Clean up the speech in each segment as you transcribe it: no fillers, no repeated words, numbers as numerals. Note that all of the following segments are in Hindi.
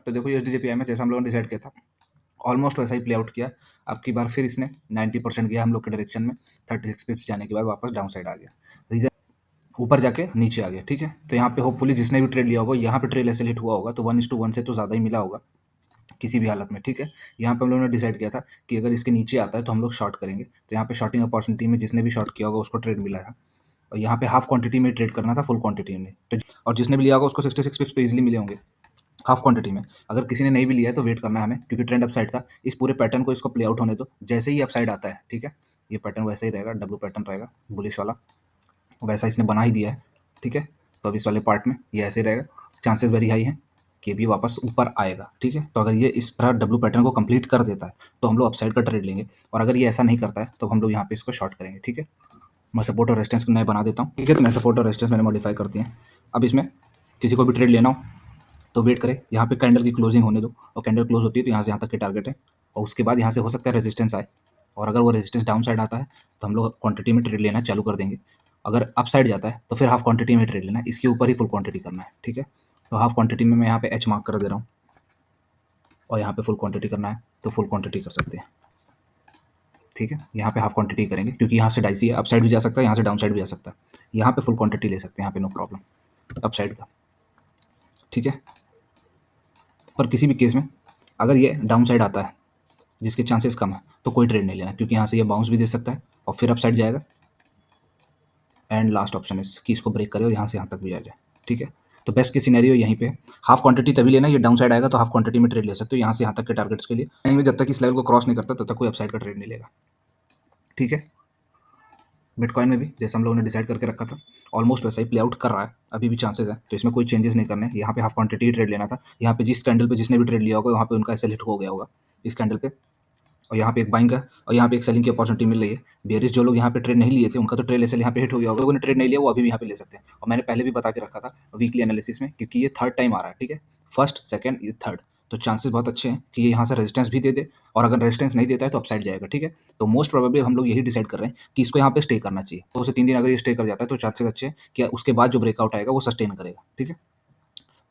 तो देखो USD JPY में जैसा हम लोगों ने डिसाइड किया था ऑलमोस्ट वैसा ही प्ले आउट किया। अब की बार फिर इसने 90% गया हम लोग के डायरेक्शन में, 36 पिप्स जाने के बाद वापस डाउन साइड आ गया, रीजन ऊपर जाके नीचे आ गया। ठीक है, तो यहाँ पे होपफुली जिसने भी ट्रेड लिया होगा यहाँ पे ट्रेल ऐसे हिट हुआ होगा तो 1:1 से तो ज़्यादा ही मिला होगा किसी भी हालत में। ठीक है, यहाँ पे हम लोगों ने डिसाइड किया था कि अगर इसके नीचे आता है तो हम लोग शॉर्ट करेंगे। तो यहाँ पे शॉर्टिंग अपॉर्चुनिटी में जिसने भी शॉर्ट किया होगा उसको ट्रेड मिला है, और यहाँ पे हाफ क्वांटिटी में ट्रेड करना था, फुल क्वांटिटी में तो, और जिसने भी लिया होगा उसको 66 पिप्स तो ईजिली मिले होंगे हाफ क्वांटिटी में। अगर किसी ने नहीं भी लिया है तो वेट करना है हमें, क्योंकि ट्रेंड अपसाइड था। इस पूरे पैटर्न को इसको प्ले आउट होने दो, जैसे ही अपसाइड आता है ठीक है, ये पैटर्न वैसे ही रहेगा, डब्ल्यू पैटर्न रहेगा बुलिश वाला, वैसा इसने बना ही दिया है। ठीक है, तो अब इस वाले पार्ट में ये ऐसे रहेगा, चांसेस वेरी हाई है कि भी वापस ऊपर आएगा। ठीक है, तो अगर ये इस तरह डब्ल्यू पैटर्न को कंप्लीट कर देता है तो हम लोग अपसाइड का ट्रेड लेंगे, और अगर ये ऐसा नहीं करता है तो हम लोग यहाँ पे इसको शॉर्ट करेंगे। ठीक है, मैं सपोर्ट और रेजिस्टेंस नए बना देता हूँ। ठीक है, तो मैं सपोर्ट और रेजिस्टेंस मैंने मॉडिफाई कर दिए हैं। अब इसमें किसी को भी ट्रेड लेना हो तो वेट करें, यहाँ पे कैंडल की क्लोजिंग होने दो, और कैंडल क्लोज होती है तो यहाँ से यहाँ तक के टारगेट है, और उसके बाद यहाँ से हो सकता है रेजिस्टेंस आए, और अगर वो रेजिस्टेंस डाउन साइड आता है तो हम लोग क्वांटिटी में ट्रेड लेना चालू कर देंगे। अगर अप साइड जाता है तो फिर हाफ क्वांटिटी में ट्रेड लेना है, इसके ऊपर ही फुल क्वांटिटी करना है। ठीक है, तो हाफ क्वांटिटी में मैं यहाँ पे एच मार्क कर दे रहा हूँ, और यहाँ पे फुल क्वांटिटी करना है तो फुल क्वांटिटी कर सकते हैं। ठीक है, यहाँ पे हाफ क्वांटिटी करेंगे क्योंकि यहाँ से डाइसी है, अप साइड भी जा सकता है, यहाँ से डाउन साइड भी जा सकता है। यहाँ पे फुल क्वांटिटी ले सकते हैं, यहाँ पे नो प्रॉब्लम अप साइड का। ठीक है, पर किसी भी केस में अगर ये डाउन साइड आता है जिसके चांसेस कम है तो कोई ट्रेड नहीं लेना, क्योंकि यहाँ से ये बाउंस भी दे सकता है और फिर अप साइड जाएगा, एंड लास्ट ऑप्शन है कि इसको ब्रेक करे और यहाँ से यहाँ तक भी आ जाए। ठीक है, तो बेस्ट की सिनेरियो यहीं पे हाफ क्वांटिटी तभी लेना, ये डाउन साइड आएगा तो हाफ क्वांटिटी में ट्रेड ले सकते हो यहाँ से यहाँ तक के टारगेट्स के लिए, नहीं जब तक इस लेवल को क्रॉस नहीं करता तब तक कोई अपसाइड का ट्रेड नहीं लेगा। ठीक है, बिटकॉइन में भी जैसे हम लोगों ने डिसाइड करके रखा था ऑलमोस्ट वैसा ही प्ले आउट कर रहा है, अभी भी चांसेस है, तो इसमें कोई चेंजेस नहीं करने। यहाँ पे हाफ क्वांटिटी ट्रेड लेना था, यहाँ पे जिस कैंडल पे जिसने भी ट्रेड लिया होगा वहाँ पे उनका ऐसे हिट हो गया होगा इस कैंडल पे, और यहाँ पे एक बाइंग का और यहाँ पे एक सेलिंग की अपॉर्चुनिटी मिल रही है। बेरिस जो लोग यहाँ पे ट्रेड नहीं लिए थे उनका तो ट्रेड ऐसे यहाँ पे हिट हो गया होगा, लोगों ने ट्रेड नहीं लिया वो अभी भी यहाँ पे ले सकते हैं। और मैंने पहले भी बता के रखा था वीकली एनालिसिस में, क्योंकि ये थर्ड टाइम आ रहा है। ठीक है, फर्स्ट सेकंड ये थर्ड, तो चांसेस बहुत अच्छे हैं कि ये यहाँ से रेजिस्टेंस भी दे दे, और अगर रेजिस्टेंस नहीं देता है तो अपसाइड जाएगा। ठीक है, तो मोस्ट प्रोबेबली हम लोग यही डिसाइड कर रहे हैं कि इसको यहाँ पे स्टे करना चाहिए, 2 से 3 दिन अगर ये स्टे कर जाता है तो चांसेस अच्छे हैं कि उसके बाद जो ब्रेकआउट आएगा वो सस्टेन करेगा। ठीक है,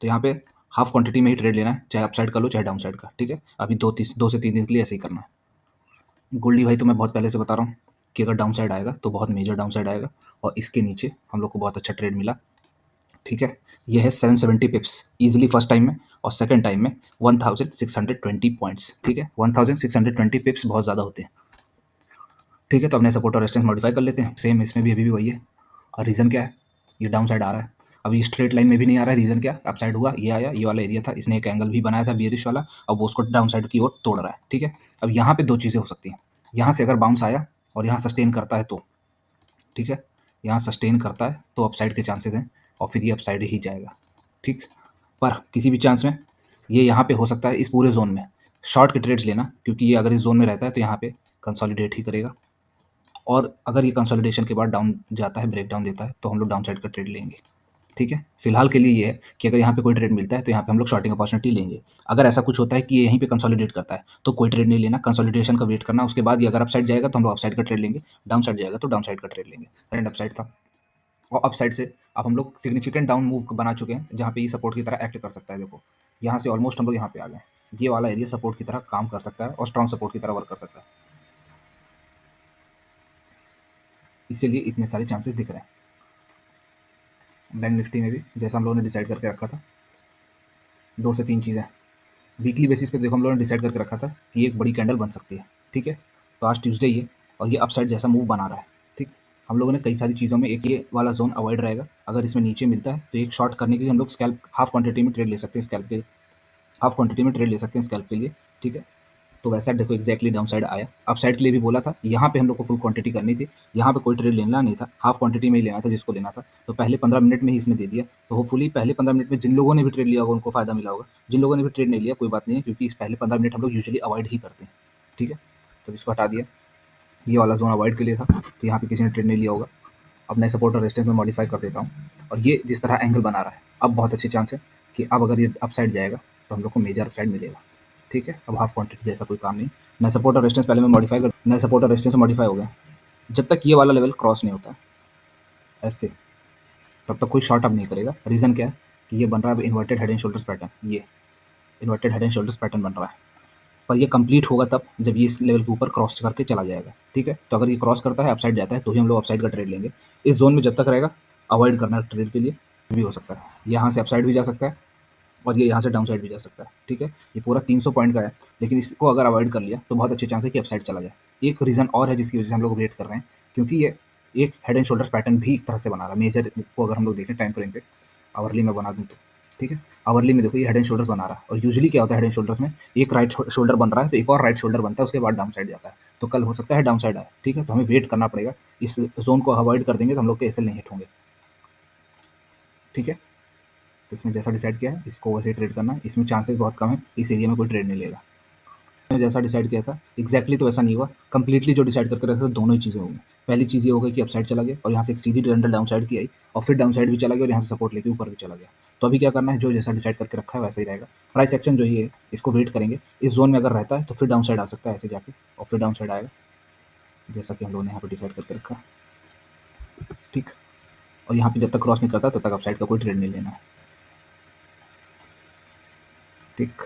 तो यहाँ पे हाफ क्वांटिटी में ही ट्रेड लेना है, चाहे अपसाइड का लो चाहे डाउन साइड का। ठीक है, अभी 2 से 3 दिन के लिए ऐसे ही करना है। गोल्डी भाई तो मैं बहुत पहले से बता रहा हूँ कि अगर डाउन साइड आएगा तो बहुत मेजर डाउन साइड आएगा, और इसके नीचे हम लोग को बहुत अच्छा ट्रेड मिला। ठीक है, ये है 770 पिप्स ईजिली फर्स्ट टाइम में, और सेकंड टाइम में 1620 पॉइंट्स। ठीक है, 1620 पिप्स बहुत ज़्यादा होते हैं। ठीक है, तो अपने सपोर्ट और रेजिस्टेंस मॉडिफाई कर लेते हैं, सेम इसमें भी अभी भी वही है। और रीज़न क्या है, ये डाउन साइड आ रहा है, अभी स्ट्रेट लाइन में भी नहीं आ रहा है। रीज़न क्या, अप साइड हुआ, ये आया, ये वाला एरिया था, इसने एक एंगल भी बनाया था बियरिश वाला, अब वो उसको डाउन साइड की ओर तोड़ रहा है। ठीक है, अब यहाँ पे दो चीज़ें हो सकती हैं, यहाँ से अगर बाउंस आया और यहाँ सस्टेन करता है तो, ठीक है, यहाँ सस्टेन करता है तो अपसाइड के चांसेस हैं, और फिर ये अपसाइड ही जाएगा। ठीक, पर किसी भी चांस में ये यहाँ पे हो सकता है इस पूरे जोन में शॉर्ट के ट्रेड्स लेना, क्योंकि ये अगर इस जोन में रहता है तो यहाँ पे कंसोलिडेट ही करेगा, और अगर ये कंसोलिडेशन के बाद डाउन जाता है, ब्रेक डाउन देता है, तो हम लोग डाउन साइड का ट्रेड लेंगे। ठीक है, फिलहाल के लिए ये है कि अगर यहाँ पे कोई ट्रेड मिलता है तो यहाँ पे हम लोग शॉर्टिंग अपॉर्चुनिटी लेंगे। अगर ऐसा कुछ होता है कि ये यहीं पे कंसोलिडेट करता है तो कोई ट्रेड नहीं लेना, कंसोलिडेशन का वेट करना, उसके बाद ये अगर अप साइड जाएगा तो हम लोग अप साइड का ट्रेड लेंगे, डाउन साइड जाएगा तो डाउन साइड का ट्रेड लेंगे। ट्रेंड अप साइड था, और अप साइड से अब हम लोग सिग्निफिकेंट डाउन मूव बना चुके हैं जहाँ पे ये सपोर्ट की तरह एक्ट कर सकता है। देखो यहाँ से ऑलमोस्ट हम लोग यहाँ पे आ गए, ये वाला एरिया सपोर्ट की तरह काम कर सकता है और स्ट्रॉन्ग सपोर्ट की तरह वर्क कर सकता है, इसीलिए इतने सारे चांसेस दिख रहे हैं। बैंक निफ्टी में भी जैसा हम लोगों ने डिसाइड करके रखा था, 2 से 3 चीज़ें वीकली बेसिस पे देखो हम लोगों ने डिसाइड करके रखा था कि एक बड़ी कैंडल बन सकती है। ठीक है, तो आज ट्यूसडे ही है और ये अपसाइड जैसा मूव बना रहा है। ठीक, हम लोगों ने कई सारी चीज़ों में एक ये वाला जोन अवॉइड रहेगा, अगर इसमें नीचे मिलता है तो एक शॉर्ट करने के लिए हम लोग स्कैल्प हाफ क्वांटिटी में ट्रेड ले सकते हैं, स्कैल्प के हाफ क्वांटिटी में ट्रेड ले सकते हैं स्कैल्प के लिए। ठीक है, तो वैसा देखो एग्जैक्टली डाउन साइड आया, अप साइड के लिए भी बोला था, यहाँ पे हम लोग को फुल क्वांटिटी करनी थी, यहाँ पे कोई ट्रेड लेना नहीं था, हाफ क्वांटिटी में ही लेना था जिसको लेना था, तो पहले 15 मिनट में ही इसने दे दिया। तो होपफुली पहले 15 मिनट में जिन लोगों ने भी ट्रेड लिया होगा उनको फायदा मिला होगा, जिन लोगों ने भी ट्रेड नहीं लिया कोई बात नहीं है, क्योंकि इस पहले 15 मिनट हम लोग यूजुअली अवॉइड ही करते हैं। ठीक है, तो इसको हटा दिया, ये वाला जोन अवॉइड के लिए था, तो यहाँ पे किसी ने ट्रेड नहीं लिया होगा। अब मैं सपोर्ट और रेजिस्टेंस में मॉडिफाई कर देता हूँ, और ये जिस तरह एंगल बना रहा है अब बहुत अच्छी चांस है कि अब अगर ये अप साइड जाएगा तो हम लोग को मेजर अप साइड मिलेगा। ठीक है, अब हाफ क्वांटिटी जैसा कोई काम नहीं, मैं सपोर्ट और रेजिस्टेंस पहले मैं सपोर्ट और रेजिस्टेंस मॉडिफाई हो गया, जब तक ये वाला लेवल क्रॉस नहीं होता है ऐसे तब तक कोई शॉर्ट अप नहीं करेगा। रीज़न क्या है कि ये बन रहा है अब inverted head and shoulders pattern, ये inverted head and shoulders pattern बन रहा है, पर ये कंप्लीट होगा तब जब ये इस लेवल के ऊपर क्रॉस करके चला जाएगा, ठीक है। तो अगर ये क्रॉस करता है, अपसाइड जाता है, तो ही हम लोग अपसाइड का ट्रेड लेंगे। इस जोन में जब तक रहेगा अवॉइड करना ट्रेड के लिए भी हो सकता है, यहाँ से अपसाइड भी जा सकता है और ये यहाँ से डाउन साइड भी जा सकता है, ठीक है। ये पूरा 300 पॉइंट का है, लेकिन इसको अगर अवॉइड कर लिया तो बहुत अच्छे चांस है कि अपसाइड चला जाए। एक रीज़न और है जिसकी वजह से हम लोग वेट कर रहे हैं, क्योंकि ये एक हेड एंड शोल्डर्स पैटर्न भी एक तरह से बना रहा है। मेजर को अगर हम लोग देखें टाइम फ्रेम पे, आवरली में बना दूँ तो, ठीक है। आवरली में देखो ये हेड एंड शोल्डर्स बना रहा है, और यूजुअली क्या होता है हेड एंड शोल्डर्स में, एक राइट शोल्डर बन रहा है तो एक और राइट शोल्डर बनता है, उसके बाद डाउन साइड जाता है। तो कल हो सकता है डाउन साइड आए, ठीक है। तो हमें वेट करना पड़ेगा, इस जोन को अवॉइड कर देंगे तो हम लोग के एसएल नहीं हिट होंगे, ठीक है। तो इसमें जैसा डिसाइड किया है इसको वैसे ट्रेड करना है, इसमें चांसेस बहुत कम है इस एरिया में कोई ट्रेड नहीं लेगा। मैंने जैसा डिसाइड किया था एग्जैक्टली तो ऐसा नहीं हुआ, कंप्लीटली जो डिसाइड करके रखा था दोनों ही चीज़ें होंगी। पहली चीज़ ये हो गई कि अपसाइड चला गया और यहाँ से एक सीधी कैंडल डाउन साइड की आई, और फिर डाउन साइड भी चला गया और यहाँ से सपोर्ट लेके ऊपर भी चला गया। तो अभी क्या करना है, जो जैसा डिसाइड करके रखा है वैसा ही रहेगा। प्राइस एक्शन जो ही है इसको वेट करेंगे, इस जोन में अगर रहता है तो फिर डाउन साइड आ सकता है ऐसे जाके, और फिर डाउन साइड आएगा जैसा कि हम लोगों ने यहाँ पर डिसाइड करके रखा, ठीक। और यहाँ पे जब तक क्रॉस नहीं करता तब तक अपसाइड का कोई ट्रेड नहीं लेना है, ठीक।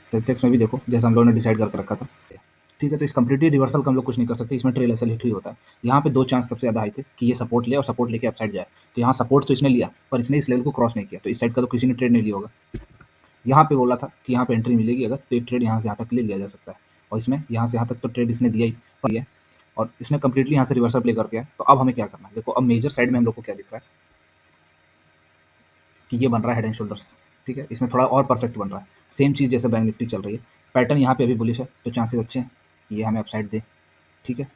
सेंसेक्स में भी देखो जैसा हम लोगों ने डिसाइड करके रखा था, ठीक है। तो इस कंप्लीटली रिवर्सल का हम लोग कुछ नहीं कर सकते, इसमें ट्रेल एसएल हिट ही होता है। यहाँ पे दो चांस सबसे ज़्यादा आए थे कि ये सपोर्ट ले और सपोर्ट लेके अपसाइड जाए। तो यहाँ सपोर्ट तो इसने लिया, पर इसने इस लेवल को क्रॉस नहीं किया, तो इस साइड का तो किसी ने ट्रेड नहीं लिया होगा। यहाँ पे बोला था कि यहाँ पे एंट्री मिलेगी अगर, तो एक ट्रेड यहाँ से यहाँ तक ले लिया जा सकता है, और इसमें यहाँ से यहाँ तक तो ट्रेड इसने दिया ही पर है, और इसने कंप्लीटली यहाँ से रिवर्सल प्ले कर दिया है। तो अब हमें क्या करना है, देखो अब मेजर साइड में हम लोग को क्या दिख रहा है कि ये बन रहा है हेड एंड शोल्डर्स, ठीक है। इसमें थोड़ा और परफेक्ट बन रहा है, सेम चीज़ जैसे बैंक निफ्टी चल रही है। पैटर्न यहाँ पे अभी बुलिश है तो चांसेस अच्छे हैं कि ये हमें अपसाइड दे, ठीक है।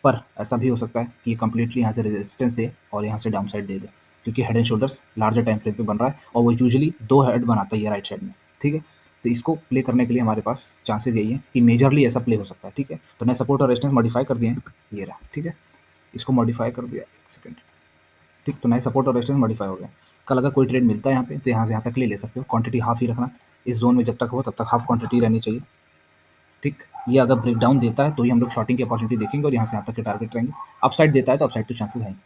पर ऐसा भी हो सकता है कि ये कंप्लीटली यहाँ से रेजिस्टेंस दे और यहाँ से डाउन साइड दे दे, क्योंकि head and shoulders larger time frame पे बन रहा है और वो यूजुअली दो हेड बनाता है ये राइट साइड में, ठीक है। तो इसको प्ले करने के लिए हमारे पास चांसेस यही है कि मेजरली ऐसा प्ले हो सकता है, ठीक है। तो मैं सपोर्ट और रेजिस्टेंस मॉडिफाई कर दिए हैं, ये रहा, ठीक है। इसको मॉडिफाई कर दिया, एक सेकंड, ठीक। तो नए सपोर्ट और रेजिस्टेंस मॉडिफाई हो गया। कल अगर कोई ट्रेड मिलता है यहाँ पे तो यहाँ से यहाँ तक ले सकते हो, क्वांटिटी हाफ ही रखना, इस जोन में जब तक हो तब तक हाफ क्वांटिटी रहनी चाहिए, ठीक। ये अगर ब्रेकडाउन देता है तो ही हम लोग शॉर्टिंग की अपॉर्चुनिटी देखेंगे और यहाँ से यहाँ तक के टारगेट रहेंगे। अपसाइड देता है तो अपसाइड तो चांसेस हैं,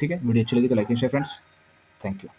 ठीक है। वीडियो अच्छी लगी तो like and share friends, thank you.